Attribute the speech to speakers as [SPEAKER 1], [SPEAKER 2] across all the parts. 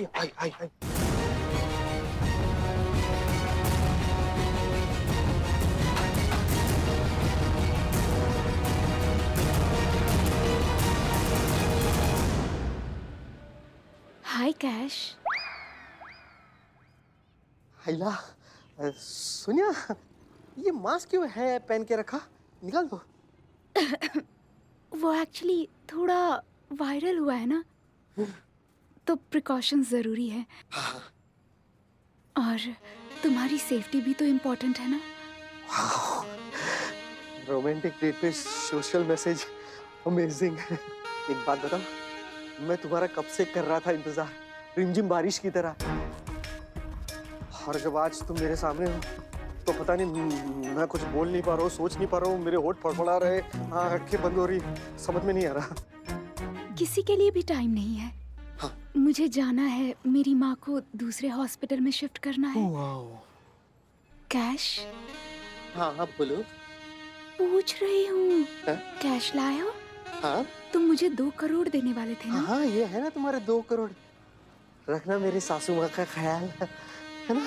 [SPEAKER 1] आई आई आई आई।
[SPEAKER 2] हाय cash.
[SPEAKER 1] हैला, सोनिया, ये mask क्यों है पहन के रखा? निकाल दो।
[SPEAKER 2] वो एक्चुअली थोड़ा वायरल हुआ है ना, तो प्रिकॉशंस जरूरी है। और तुम्हारी सेफ्टी भी तो इम्पोर्टेंट है ना।
[SPEAKER 1] रोमांटिक डेट पे सोशल मैसेज, अमेजिंग। एक बात बताओ, मैं तुम्हारा कब से कर रहा था इंतजार, रिमझिम बारिश की तरह। और जब आज तुम मेरे सामने हो तो पता नहीं, मैं कुछ बोल नहीं पा रहा हूँ, सोच नहीं पा रहा हूँ, मेरे होठ फड़फड़ा रहे, आंखें बंद हो रही, समझ में नहीं आ रहा।
[SPEAKER 2] किसी के लिए भी टाइम नहीं है।
[SPEAKER 1] हाँ।
[SPEAKER 2] मुझे जाना है, मेरी माँ को दूसरे हॉस्पिटल में शिफ्ट करना है। कैश
[SPEAKER 1] हाँ हाँ बोलो।
[SPEAKER 2] पूछ रही हूँ,
[SPEAKER 1] हाँ?
[SPEAKER 2] कैश लाए हो?
[SPEAKER 1] हाँ
[SPEAKER 2] तुम मुझे 2 करोड़ देने वाले थे ना।
[SPEAKER 1] हाँ, ये है ना तुम्हारे 2 करोड़। रखना मेरी सासू माँ का ख्याल, है ना।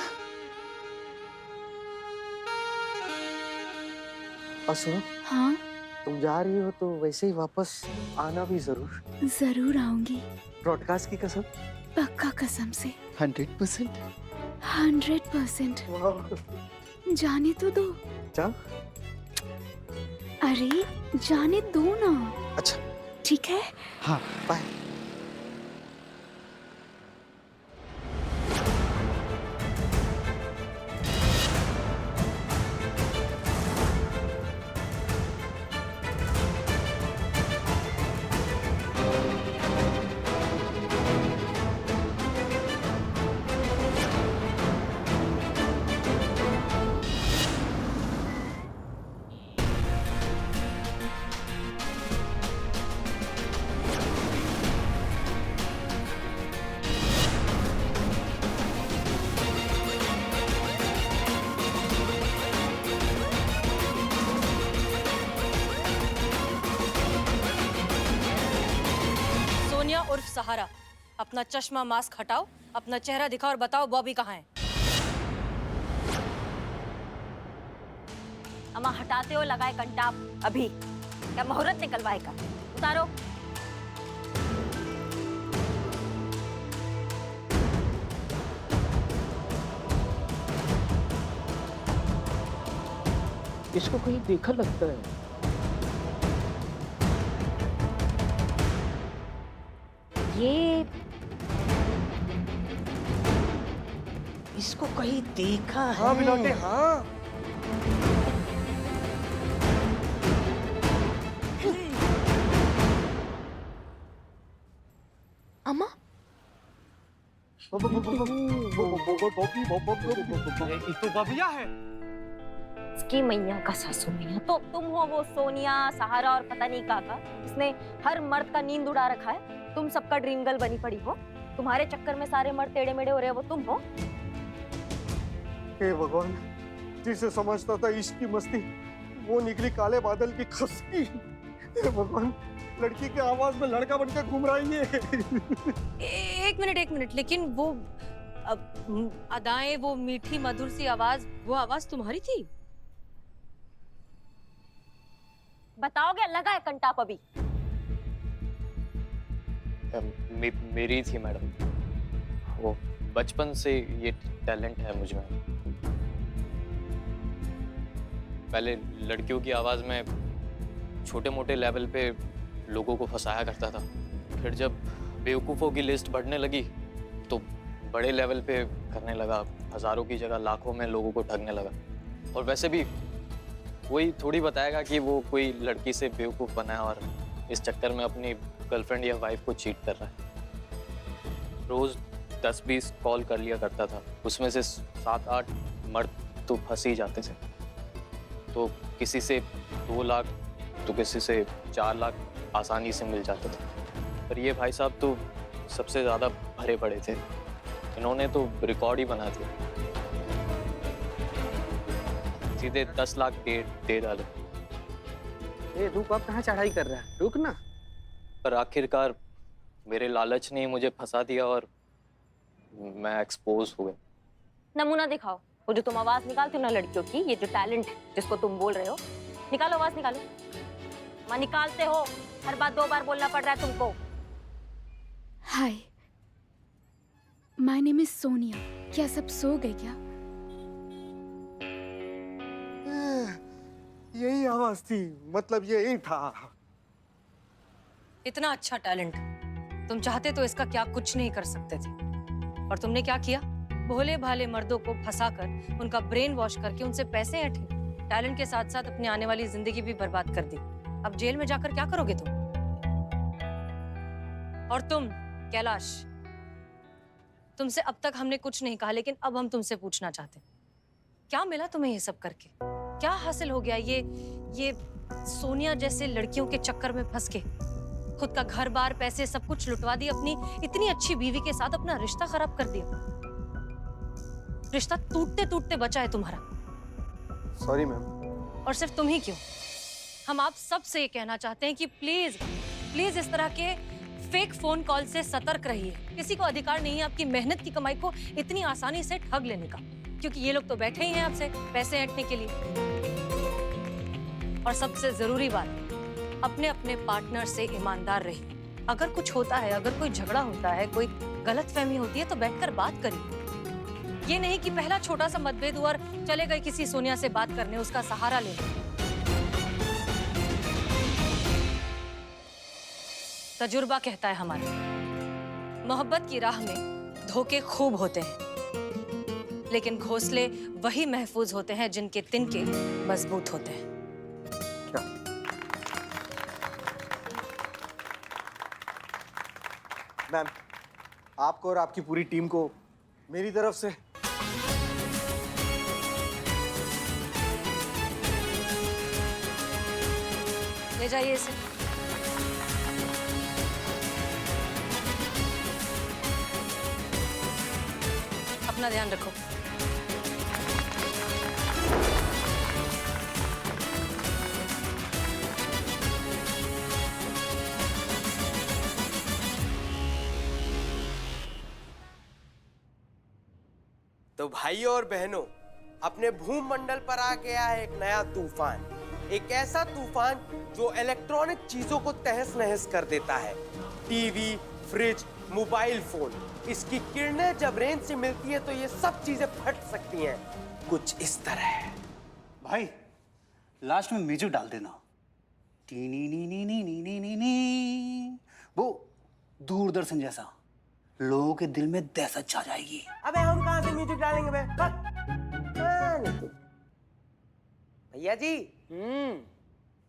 [SPEAKER 1] और सुनो,
[SPEAKER 2] हाँ
[SPEAKER 1] तुम जा रही हो तो वैसे ही वापस आना भी जरूर।
[SPEAKER 2] जरूर आऊंगी,
[SPEAKER 1] ब्रॉडकास्ट की कसम।
[SPEAKER 2] पक्का कसम से।
[SPEAKER 1] 100%।
[SPEAKER 2] 100%। जाने तो दो।
[SPEAKER 1] जाओ।
[SPEAKER 2] अरे जाने दो ना।
[SPEAKER 1] अच्छा
[SPEAKER 2] ठीक है।
[SPEAKER 1] हाँ, बाय।
[SPEAKER 3] सोनिया उर्फ सहारा, अपना चश्मा मास्क हटाओ, अपना चेहरा दिखाओ और बताओ बॉबी कहाँ है।
[SPEAKER 4] अम्मा हटाते हो लगाए कंटाप अभी, क्या मुहूर्त निकलवाएगा? उतारो।
[SPEAKER 5] इसको कहीं देखा लगता है।
[SPEAKER 4] ये
[SPEAKER 5] इसको कहीं देखा है।
[SPEAKER 1] हाँ बिलौटे, हाँ।
[SPEAKER 2] अम्मा
[SPEAKER 1] तो बबिया है।
[SPEAKER 4] इसकी मैया का सासू मैया तो तुम हो, वो सोनिया सहारा और पता नहीं काका, इसने हर मर्द का नींद उड़ा रखा है। तुम सबका ड्रीम गर्ल बनी पड़ी हो, तुम्हारे चक्कर में सारे मर्द टेढ़े मेढ़े हो रहे हैं, वो तुम हो।
[SPEAKER 1] हे भगवान, जिसे समझता था इश्क की मस्ती, वो निकली काले बादल की खस्ती। हे भगवान, लड़की की आवाज में लड़का बनकर घूम रहा है ये।
[SPEAKER 3] एक मिनट, लेकिन वो अदाएं, वो मीठी मधुर सी आवाज, वो आवाज तुम्हारी थी?
[SPEAKER 4] बताओगे लगाए कंटाप अभी?
[SPEAKER 6] मेरी थी मैडम, वो बचपन से ये टैलेंट है मुझ में। पहले लड़कियों की आवाज़ में छोटे मोटे लेवल पे लोगों को फंसाया करता था, फिर जब बेवकूफ़ों की लिस्ट बढ़ने लगी तो बड़े लेवल पे करने लगा, हज़ारों की जगह लाखों में लोगों को ठगने लगा। और वैसे भी कोई थोड़ी बताएगा कि वो कोई लड़की से बेवकूफ़ बना है और इस चक्कर में अपनी गर्लफ्रेंड या वाइफ को चीट कर रहा है। रोज़ 10-20 कॉल कर लिया करता था, उसमें से 7-8 मर्द तो फंस ही जाते थे। तो किसी से 2 लाख तो किसी से 4 लाख आसानी से मिल जाते थे। पर ये भाई साहब तो सबसे ज़्यादा भरे पड़े थे, इन्होंने तो रिकॉर्ड ही बना दिया, सीधे 10 लाख दे डाले।
[SPEAKER 1] ए रुक, अब कहाँ चढ़ाई कर रहा है, रुक ना।
[SPEAKER 6] पर आखिरकार मेरे लालच ने मुझे फंसा दिया और मैं एक्सपोज हो गया।
[SPEAKER 4] नमूना दिखाओ, वो जो तुम आवाज निकालते हो ना लड़कियों की, ये जो टैलेंट है जिसको तुम बोल रहे हो, निकालो आवाज निकालो। माँ निकालते हो, हर बात 2 बार बोलना पड़ रहा है तुमको।
[SPEAKER 2] हाय, माय नेम इज सोनिया। क्या सब सो गए क्या?
[SPEAKER 1] यही आवाज थी, मतलब यही था।
[SPEAKER 3] इतना अच्छा टैलेंट, तुम चाहते तो इसका क्या कुछ नहीं कर सकते थे। और तुमने क्या किया? भोले भाले मर्दों को फंसाकर उनका ब्रेन वॉश करके उनसे पैसे ऐंठे। टैलेंट के साथ साथ अपनी आने वाली जिंदगी भी बर्बाद कर दी। अब जेल में जाकर क्या करोगे तुम? और तुम कैलाश, तुमसे अब तक हमने कुछ नहीं कहा, लेकिन अब हम तुमसे पूछना चाहते हैं, क्या मिला तुम्हें ये सब करके? क्या हासिल हो गया ये सोनिया जैसे लड़कियों के चक्कर में फंस के खुद का घर बार पैसे सब कुछ लुटवा दिया, अपनी इतनी अच्छी बीवी के साथ अपना रिश्ता खराब कर दिया। रिश्ता टूटते टूटते बचा है तुम्हारा।
[SPEAKER 1] Sorry ma'am.
[SPEAKER 3] और सिर्फ तुम ही क्यों, हम आप सब से ये कहना चाहते हैं कि प्लीज प्लीज इस तरह के फेक फोन कॉल से सतर्क रहिए। किसी को अधिकार नहीं है आपकी मेहनत की कमाई को इतनी आसानी से ठग लेने का, क्योंकि ये लोग तो बैठे ही हैं आपसे पैसे ऐंठने के लिए। और सबसे जरूरी बात, अपने अपने पार्टनर से ईमानदार रहिए। अगर कुछ होता है, अगर कोई झगड़ा होता है, कोई गलतफहमी होती है, तो बैठकर बात करिए। ये नहीं कि पहला छोटा सा मतभेद हुआ और चले गए किसी सोनिया से बात करने, उसका सहारा लेने। तजुर्बा कहता है हमारा, मोहब्बत की राह में धोखे खूब होते हैं, लेकिन घोंसले वही महफूज होते हैं जिनके तिनके मजबूत होते हैं।
[SPEAKER 1] मैम, आपको और आपकी पूरी टीम को मेरी तरफ से
[SPEAKER 3] ले जाइए इसे। अपना ध्यान रखो।
[SPEAKER 7] तो भाइयों और बहनों, अपने भूमंडल पर आ गया है एक नया तूफान। एक ऐसा तूफान जो इलेक्ट्रॉनिक चीजों को तहस नहस कर देता है। टीवी, फ्रिज, मोबाइल फोन, इसकी किरणें जब रेंज से मिलती है तो ये सब चीजें फट सकती हैं, कुछ इस तरह।
[SPEAKER 5] भाई लास्ट में म्यूजिक डाल देना। टी नी नी नी नी नी नी नी नी, वो दूरदर्शन जैसा, लोगों के दिल में दहशत छा जाएगी।
[SPEAKER 7] अबे हम कहां से म्यूजिक डालेंगे बे? भैया जी,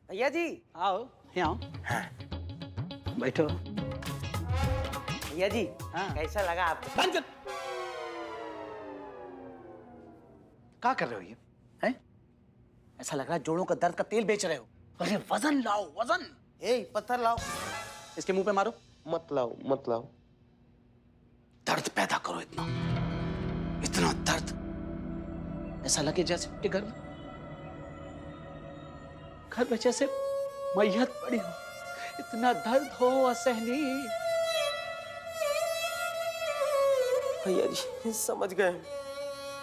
[SPEAKER 7] भैया जी,
[SPEAKER 5] आओ यहाँ
[SPEAKER 7] हाँ।
[SPEAKER 5] बैठो।
[SPEAKER 7] भैया जी,
[SPEAKER 5] हाँ।
[SPEAKER 7] कैसा लगा आपको?
[SPEAKER 5] बंद कर। क्या कर रहे हो ये? हैं? ऐसा लग रहा है जोड़ों का दर्द का तेल बेच रहे हो। अरे वजन लाओ, वजन।
[SPEAKER 7] ए, पत्थर लाओ।
[SPEAKER 5] इसके मुंह पे मारो।
[SPEAKER 7] मत लाओ, मत लाओ।
[SPEAKER 5] दर्द पैदा करो इतना, इतना दर्द, ऐसा लगे जैसे आपके घर में जैसे मैयत पड़ी हो। इतना दर्द हो असहनीय।
[SPEAKER 7] भैया जी समझ गए,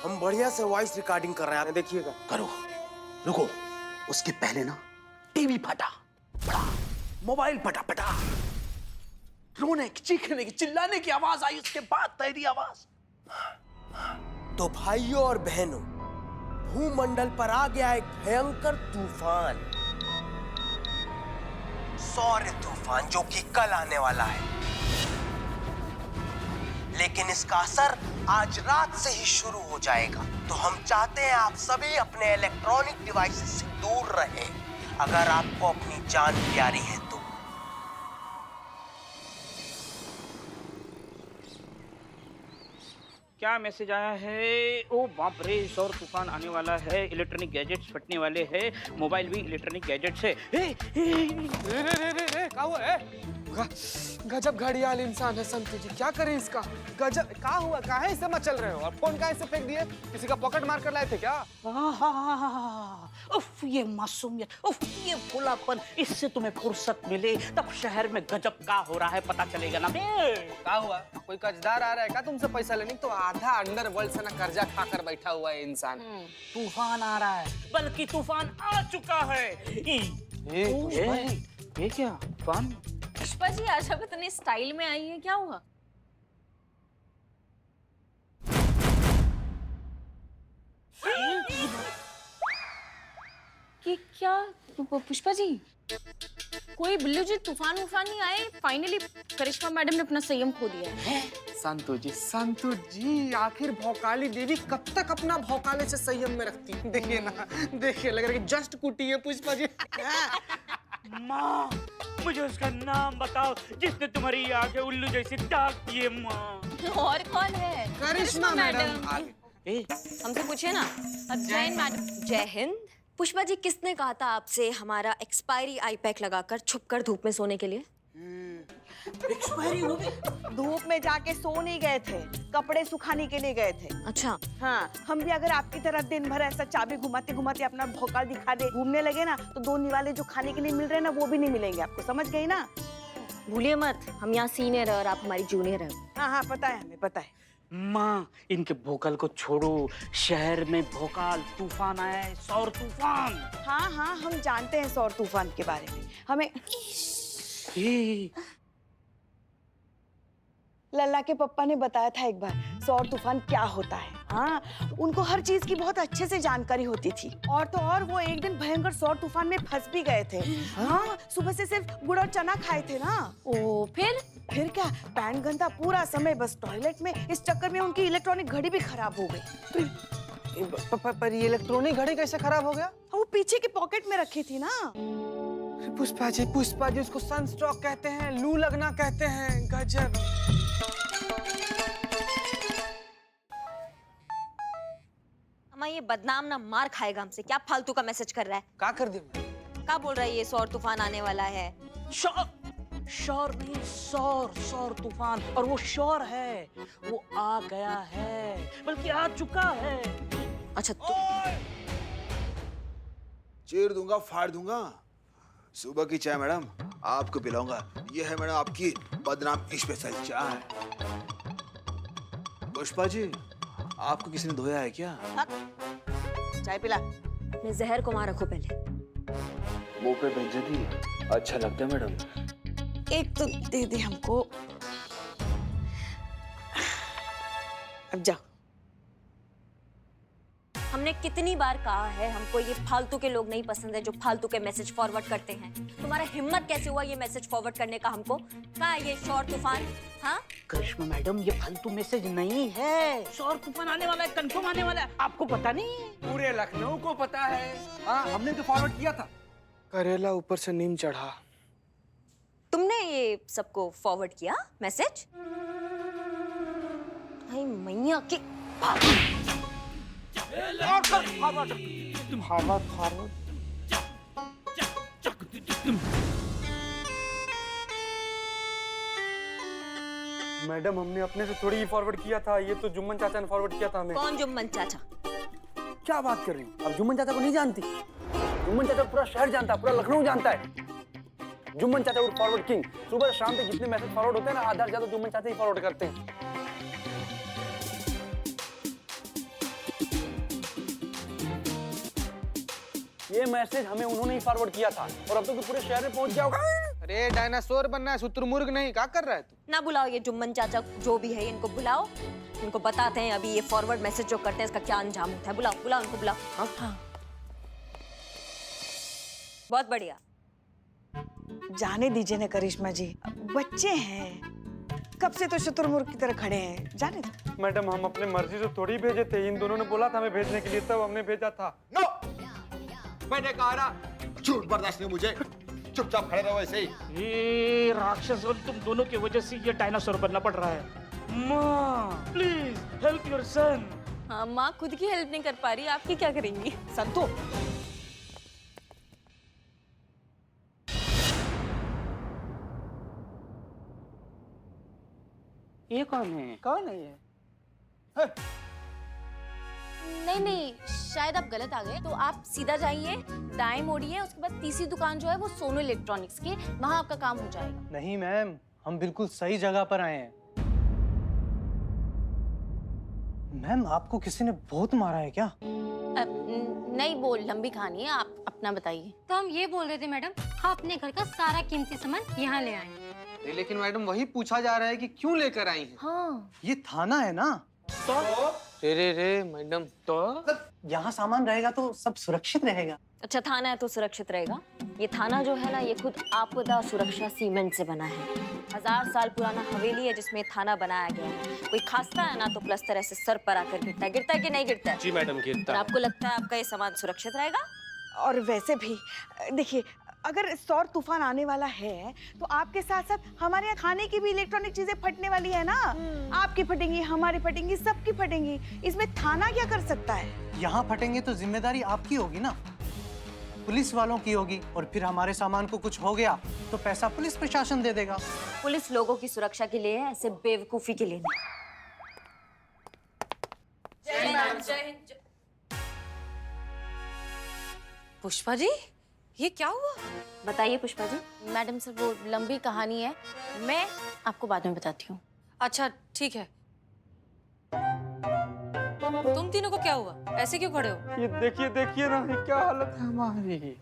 [SPEAKER 7] हम बढ़िया से वॉइस रिकॉर्डिंग कर रहे हैं, देखिएगा।
[SPEAKER 5] करो, रुको, उसके पहले ना टीवी फटा फटा, मोबाइल फटा फटा, रोने की, चीखने की, चिल्लाने की आवाज आई, उसके बाद तेरी आवाज।
[SPEAKER 7] तो भाइयों और बहनों, भूमंडल पर आ गया एक भयंकर तूफान, सौर्य तूफान, जो कि कल आने वाला है। लेकिन इसका असर आज रात से ही शुरू हो जाएगा। तो हम चाहते हैं आप सभी अपने इलेक्ट्रॉनिक डिवाइसेस से दूर रहें, अगर आपको अपनी जान प्यारी है तो।
[SPEAKER 8] क्या मैसेज आया है? ओ बाप रे, सौर तूफान आने वाला है, इलेक्ट्रॉनिक गैजेट्स फटने वाले हैं, मोबाइल भी इलेक्ट्रॉनिक गैजेट्स है।
[SPEAKER 9] क्या हुआ है? गजब घड़ियाल इंसान है संतू जी, क्या करें इसका? गजब क्या हुआ? काहे से मचल रहे हो? और फोन काहे से फेंक दिए? किसी का पॉकेट मार कर लाए थे क्या?
[SPEAKER 8] उफ, ये मासूमियत, उफ, ये भोलापन, इससे तुम्हें फुर्सत मिले तब शहर में गजब का हो रहा है पता चलेगा ना बे।
[SPEAKER 9] क्या हुआ? कोई कर्जदार आ रहा है क्या तुमसे पैसा लेने? तो आधा अंडरवर्ल्ड से ना कर्जा खाकर बैठा हुआ है इंसान।
[SPEAKER 8] तूफान आ रहा है, बल्कि तूफान आ चुका है। ये क्या तूफान?
[SPEAKER 4] पुष्पा जी आज आप इतने स्टाइल में आई है, क्या हुआ? कि क्या पुष्पा जी, कोई बिल्लू जी तूफान वूफान नहीं आए? फाइनली करिश्मा मैडम ने अपना संयम खो दिया है।
[SPEAKER 9] संतू जी, आखिर भौकाली देवी कब तक अपना भौकाले से संयम में रखती है? देखिए ना, देखिए लग रहा है कि जस्ट कुटी है पुष्पा जी।
[SPEAKER 8] माँ, मुझे उसका नाम बताओ जिसने तुम्हारी आंखें उल्लू जैसी दाग दिए माँ।
[SPEAKER 4] और कौन है?
[SPEAKER 9] करिश्मा मैडम।
[SPEAKER 4] हमसे पूछिए ना। जय हिंद मैडम। जय हिंद। पुष्पा जी, किसने कहा था आपसे हमारा एक्सपायरी आई पैक लगाकर छुपकर धूप में सोने के लिए?
[SPEAKER 8] एक्सपायरी हो गई?
[SPEAKER 10] धूप में जाके सो नहीं गए थे, कपड़े सुखाने के लिए गए थे।
[SPEAKER 4] अच्छा।
[SPEAKER 10] हाँ, हम भी अगर आपकी तरह दिन भर ऐसा चाबी घुमाते घुमाते अपना भौकाल दिखा दे घूमने लगे ना, तो दो निवाले जो खाने के लिए मिल रहे हैं ना, वो भी नहीं मिलेंगे आपको, समझ गई ना?
[SPEAKER 4] भूलिए मत, हम यहाँ सीनियर है और आप हमारी जूनियर है।
[SPEAKER 10] हाँ हाँ, पता है, हमें पता है।
[SPEAKER 8] माँ, इनके भोकाल को छोड़ो, शहर में भोकाल तूफान आया है, सौर तूफान।
[SPEAKER 10] हाँ हाँ, हम जानते हैं सौर तूफान के बारे में। हमें लल्ला के पप्पा ने बताया था एक बार सौर तूफान क्या होता है। हाँ, उनको हर चीज की बहुत अच्छे से जानकारी होती थी। और तो और वो एक दिन भयंकर सौर तूफान में फंस भी गए थे। हाँ, सुबह से सिर्फ गुड़ और चना खाए थे ना।
[SPEAKER 4] ओ,
[SPEAKER 10] फिर क्या, पैंट गंदा पूरा समय बस टॉयलेट में। इस चक्कर में उनकी इलेक्ट्रॉनिक घड़ी भी खराब हो गई।
[SPEAKER 9] पर ये इलेक्ट्रॉनिक घड़ी कैसे खराब हो गया?
[SPEAKER 10] वो पीछे की पॉकेट में रखी थी ना।
[SPEAKER 9] पुष्पा जी, उसको सनस्ट्रोक कहते हैं, लू लगना कहते हैं। गजब।
[SPEAKER 4] अम्मा, ये बदनाम ना मार खाएगा हमसे। क्या फालतू का मैसेज कर रहा है?
[SPEAKER 9] क्या कर दिया?
[SPEAKER 4] क्या बोल रहा है? ये सौर तूफान आने वाला है।
[SPEAKER 8] शौर नहीं, सौर तूफान। और वो शौर है, वो आ गया है, बल्कि आ चुका है।
[SPEAKER 4] अच्छा, तो
[SPEAKER 11] चीर दूंगा, फाड़ दूंगा। सुबह की चाय मैडम आपको पिलाऊंगा। ये है मैडम आपकी बदनाम स्पेशल चाय। पुष्पा जी, आपको किसी ने धोया है क्या?
[SPEAKER 10] चाय पिला।
[SPEAKER 4] मैं जहर को वहां रखो पहले।
[SPEAKER 11] मुंह पे बेइज्जती अच्छा लगता है मैडम।
[SPEAKER 10] एक तो दे दे हमको। अब जाओ।
[SPEAKER 4] हमने कितनी बार कहा है, हमको ये फालतू के लोग नहीं पसंद है जो फालतू के मैसेज फॉरवर्ड करते हैं। तुम्हारा हिम्मत कैसे हुआ ये मैसेज फॉरवर्ड करने का हमको? कहाँ है ये सौर तूफान? हाँ,
[SPEAKER 8] करिश्मा मैडम, ये फालतू मैसेज नहीं है। सौर तूफान आने वाला है, कंफर्म आने वाला है। आपको पता नहीं?
[SPEAKER 9] पूरे लखनऊ को पता है। हाँ, हमने तो फॉरवर्ड किया था। करेला ऊपर से नीम चढ़ा।
[SPEAKER 4] तुमने ये सबको फॉरवर्ड किया मैसेज? भाई मैया की
[SPEAKER 9] मैडम, हमने अपने से थोड़ी ही फॉरवर्ड किया था। ये तो जुम्मन चाचा ने फॉरवर्ड किया था हमें।
[SPEAKER 4] कौन जुम्मन चाचा?
[SPEAKER 9] क्या बात कर रही हो? अब जुम्मन चाचा को नहीं जानती? जुम्मन चाचा पूरा शहर जानता है, पूरा लखनऊ जानता है। जुम्मन चाचा उर्फ फॉरवर्ड किंग। सुबह शाम तक जितने मैसेज फॉरवर्ड होते हैं ना, आधा से ज्यादा जुम्मन चाचा ही फॉरवर्ड करते हैं। ये मैसेज हमें उन्होंने ही फॉरवर्ड किया था और अब तो पूरे शहर में पहुंच गया होगा। अरे डायनासोर बनना है, शुतुरमुर्ग नहीं। क्या कर रहा है तू?
[SPEAKER 4] ना बुलाओ ये जुम्मन चाचा जो भी है, इनको बुलाओ। इनको बताते हैं अभी ये फॉरवर्ड मैसेज जो करते हैं इसका क्या अंजाम होता है। बुलाओ बुलाओ इनको, बुलाओ। हाँ। बहुत बढ़िया।
[SPEAKER 10] जाने दीजिए ना करिश्मा जी, बच्चे हैं। कब से तो शुतुरमुर्ग की तरह खड़े हैं, जाने दो।
[SPEAKER 9] मैडम, हम अपने मर्जी से थोड़ी भेजे थे। इन दोनों ने बोला था हमें भेजने के लिए, तब हमने भेजा था।
[SPEAKER 11] नो, मैंने कहा ना, झूठ बर्दाश्त नहीं मुझे। चुपचाप खड़े रहो ऐसे ही।
[SPEAKER 8] ये राक्षस और तुम दोनों की वजह से ये डायनासोर बनना पड़ रहा है। माँ, प्लीज हेल्प योर सन।
[SPEAKER 4] हाँ, माँ खुद की हेल्प नहीं कर पा रही, आपकी क्या करेंगी?
[SPEAKER 10] संतु,
[SPEAKER 8] ये कौन है? कौन है ये?
[SPEAKER 4] नहीं नहीं, शायद आप गलत आ गए। तो आप सीधा जाइए, दाएं मोड़िए, उसके बाद तीसरी दुकान जो है वो सोनू इलेक्ट्रॉनिक्स की, वहाँ आपका काम हो जाएगा।
[SPEAKER 1] नहीं मैम, हम बिल्कुल सही जगह पर आए हैं। मैम, आपको किसी ने बहुत मारा है क्या?
[SPEAKER 4] नहीं, वो लंबी कहानी है, आप अपना बताइए।
[SPEAKER 3] तो हम ये बोल रहे थे मैडम, हम अपने घर का सारा कीमती सामान यहाँ ले आए।
[SPEAKER 12] नहीं, लेकिन मैडम वही पूछा जा रहा है कि क्यों लेकर आई हैं?
[SPEAKER 4] हाँ,
[SPEAKER 1] ये थाना है ना,
[SPEAKER 12] रे मैडम, तो
[SPEAKER 1] यहाँ सामान रहेगा तो सब सुरक्षित रहेगा।
[SPEAKER 4] अच्छा थाना है तो सुरक्षित रहेगा। ये थाना जो है ना, ये खुद आपदा सुरक्षा सीमेंट से बना है। 1000 साल पुराना हवेली है जिसमें थाना बनाया गया है। कोई खांसता है ना तो प्लस्तर ऐसे सर पर आकर गिरता है कि नहीं गिरता है?
[SPEAKER 7] जी मैडम, गिरता
[SPEAKER 4] और
[SPEAKER 7] है।
[SPEAKER 4] आपको लगता है आपका ये सामान सुरक्षित रहेगा?
[SPEAKER 10] और वैसे भी देखिए, अगर सौर तूफान आने वाला है तो आपके साथ साथ हमारे यहाँ खाने की भी इलेक्ट्रॉनिक चीजें फटने वाली है ना। आपकी फटेंगी, हमारी फटेंगी, सबकी फटेंगी। इसमें थाना क्या कर सकता है?
[SPEAKER 1] यहाँ फटेंगे तो जिम्मेदारी आपकी होगी ना, पुलिस वालों की होगी। और फिर हमारे सामान को कुछ हो गया तो पैसा पुलिस प्रशासन दे देगा।
[SPEAKER 4] पुलिस लोगों की सुरक्षा के लिए है, ऐसे बेवकूफी के लिए नहीं।
[SPEAKER 3] पुष्पा जी, ये क्या हुआ?
[SPEAKER 4] बताइए पुष्पा जी। मैडम सर, वो लंबी कहानी है, मैं आपको बाद में बताती हूँ।
[SPEAKER 3] अच्छा ठीक है। तुम तीनों को क्या हुआ? ऐसे क्यों खड़े हो?
[SPEAKER 12] ये देखिए ना, ये क्या हालत है हमारी।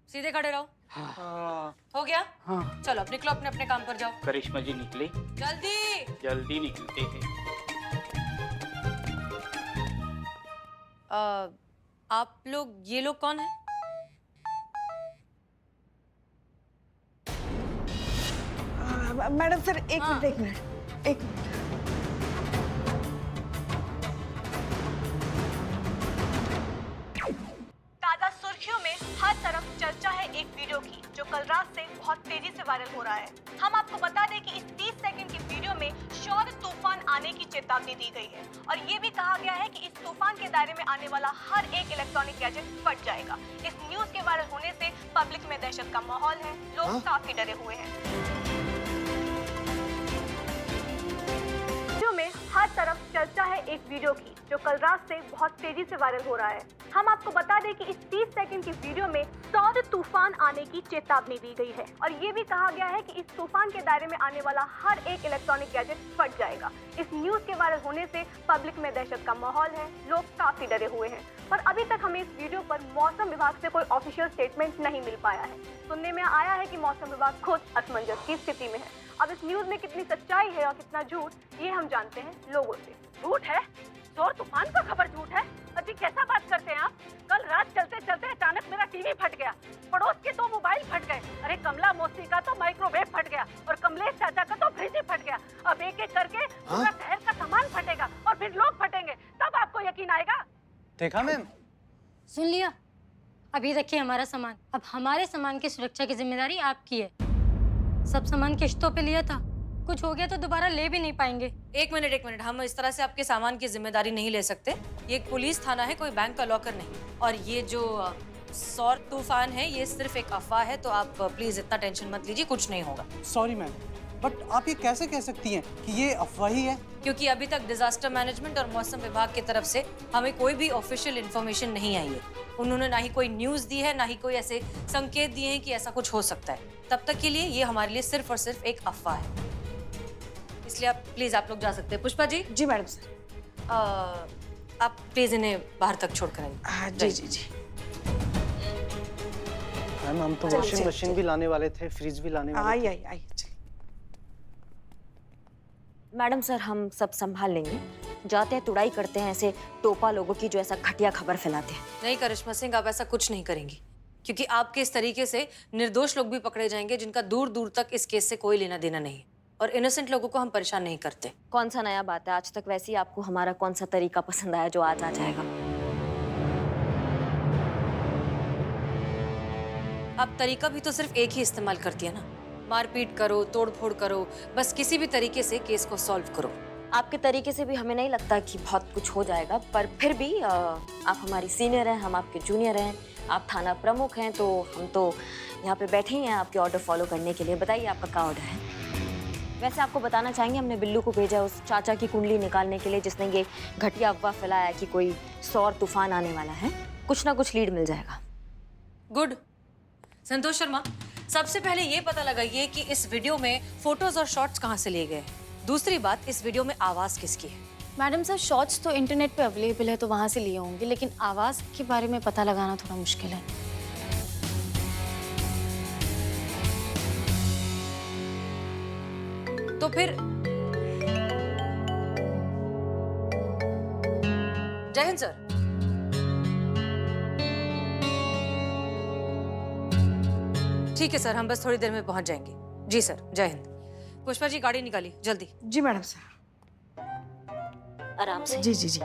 [SPEAKER 3] सीधे खड़े रहो।
[SPEAKER 12] हाँ।
[SPEAKER 3] हो गया?
[SPEAKER 12] हाँ।
[SPEAKER 3] चलो अब निकलो, अपने अपने काम पर जाओ।
[SPEAKER 8] करिश्मा जी निकले,
[SPEAKER 3] जल्दी।
[SPEAKER 8] जल्दी निकलते हैं।
[SPEAKER 3] आप लोग, ये लोग कौन है?
[SPEAKER 10] मैडम सर, एक मिनट।
[SPEAKER 13] ताजा सुर्खियों में हर तरफ चर्चा है एक वीडियो की, जो कल रात से बहुत तेजी से वायरल हो रहा है। हम आपको बता दें कि इस 30 सेकंड की वीडियो में सौर तूफान आने की चेतावनी दी गई है और ये भी कहा गया है कि इस तूफान के दायरे में आने वाला हर एक इलेक्ट्रॉनिक गैजेट फट जाएगा। इस न्यूज के वायरल होने से पब्लिक में दहशत का माहौल है, लोग काफी डरे हुए हैं। में हर तरफ चर्चा है एक वीडियो की, जो कल रात से बहुत तेजी से वायरल हो रहा है। हम आपको बता दें कि इस 30 सेकंड की वीडियो में सौर तूफान आने की चेतावनी दी गई है और ये भी कहा गया है कि इस तूफान के दायरे में आने वाला हर एक इलेक्ट्रॉनिक गैजेट फट जाएगा। इस न्यूज के वायरल होने से पब्लिक में दहशत का माहौल है, लोग काफी डरे हुए हैं। पर अभी तक हमें इस वीडियो पर मौसम विभाग से कोई ऑफिशियल स्टेटमेंट नहीं मिल पाया है। सुनने में आया है कि मौसम विभाग खुद असमंजस की स्थिति में है। अब इस न्यूज में कितनी सच्चाई है और कितना झूठ, ये हम जानते हैं लोगों से। झूठ है? सौर तूफान का खबर झूठ है? अजी कैसा बात करते हैं आप? कल रात चलते चलते अचानक मेरा टीवी फट गया, पड़ोस के 2 मोबाइल फट गए, अरे कमला मौसी का तो माइक्रोवेव फट गया और कमलेश चाचा का तो फ्रिज ही फट गया। अब एक एक करके पूरा शहर का सामान फटेगा और फिर लोग फटेंगे, तब आपको यकीन आएगा।
[SPEAKER 1] देखा मैम?
[SPEAKER 3] सुन लिया? अभी रखिए हमारा सामान। अब हमारे सामान की सुरक्षा की जिम्मेदारी आपकी है। सब सामान किश्तों पे लिया था, कुछ हो गया तो दोबारा ले भी नहीं पाएंगे। एक मिनट, हम इस तरह से आपके सामान की जिम्मेदारी नहीं ले सकते। ये एक पुलिस थाना है, कोई बैंक का लॉकर नहीं। और ये जो सौर तूफान है, ये सिर्फ एक अफवाह है, तो आप प्लीज इतना टेंशन मत लीजिए, कुछ नहीं होगा।
[SPEAKER 1] सॉरी मैम, बट आप ये कैसे कह सकती हैं कि ये अफवाह ही है?
[SPEAKER 3] क्योंकि अभी तक डिजास्टर मैनेजमेंट और मौसम विभाग की तरफ से हमें कोई भी ऑफिशियल इन्फॉर्मेशन नहीं आई है। उन्होंने ना ही कोई न्यूज़ दी है, ना ही कोई ऐसे संकेत दिए हैं कि ऐसा कुछ हो सकता है। तब तक के लिए ये हमारे लिए सिर्फ और सिर्फ एक अफवाह है। इसलिए आप प्लीज, आप लोग जा सकते हैं। पुष्पा जी।
[SPEAKER 10] जी मैडम सर।
[SPEAKER 3] आप प्लीज इन्हें बाहर तक छोड़ कर आइए।
[SPEAKER 10] जी।
[SPEAKER 1] मैम, हम तो वॉशिंग मशीन भी लाने वाले थे, फ्रिज भी लाने वाले थे।
[SPEAKER 10] आई।
[SPEAKER 4] मैडम सर, हम सब संभाल लेंगे। जाते हैं तुड़ाई करते हैं ऐसे टोपा लोगों की जो ऐसा घटिया खबर फैलाते हैं।
[SPEAKER 3] नहीं करिश्मा सिंह, आप ऐसा कुछ नहीं करेंगी, क्योंकि आपके इस तरीके से निर्दोष लोग भी पकड़े जाएंगे जिनका दूर दूर तक इस केस से कोई लेना देना नहीं। और इनोसेंट लोगों को हम परेशान नहीं करते।
[SPEAKER 4] कौन सा नया बात है? आज तक वैसे ही आपको हमारा कौन सा तरीका पसंद आया जो आज आ जाएगा?
[SPEAKER 3] आप तरीका भी तो सिर्फ एक ही इस्तेमाल करती है ना, मारपीट करो, तोड़फोड़ करो, बस किसी भी तरीके से केस को सॉल्व करो।
[SPEAKER 4] आपके तरीके से भी हमें नहीं लगता कि बहुत कुछ हो जाएगा, पर फिर भी आप हमारी सीनियर हैं, हम आपके जूनियर हैं, आप थाना प्रमुख हैं, तो हम तो यहाँ पे बैठे ही हैं आपके ऑर्डर फॉलो करने के लिए। बताइए आपका क्या ऑर्डर है? वैसे आपको बताना चाहेंगे, हमने बिल्लू को भेजा उस चाचा की कुंडली निकालने के लिए जिसने ये घटिया अफवाह फैलाया कि कोई सौर तूफान आने वाला है। कुछ ना कुछ लीड मिल जाएगा।
[SPEAKER 3] गुड। संतोष शर्मा, सबसे पहले ये पता लगाइए कि इस वीडियो में फोटोज और शॉट्स कहाँ से लिए गए। दूसरी बात, इस वीडियो में आवाज किसकी है?
[SPEAKER 2] मैडम सर, शॉर्ट्स तो इंटरनेट पे अवेलेबल है तो वहाँ से लिए होंगे, लेकिन आवाज़ के बारे में पता लगाना थोड़ा मुश्किल है।
[SPEAKER 3] तो फिर जय हिंद सर। ठीक है सर, हम बस थोड़ी देर में पहुंच जाएंगे। जी सर, जय हिंद। पुष्पा जी, गाड़ी निकाली जल्दी।
[SPEAKER 10] जी मैडम सर।
[SPEAKER 4] आराम से।
[SPEAKER 10] जी जी जी।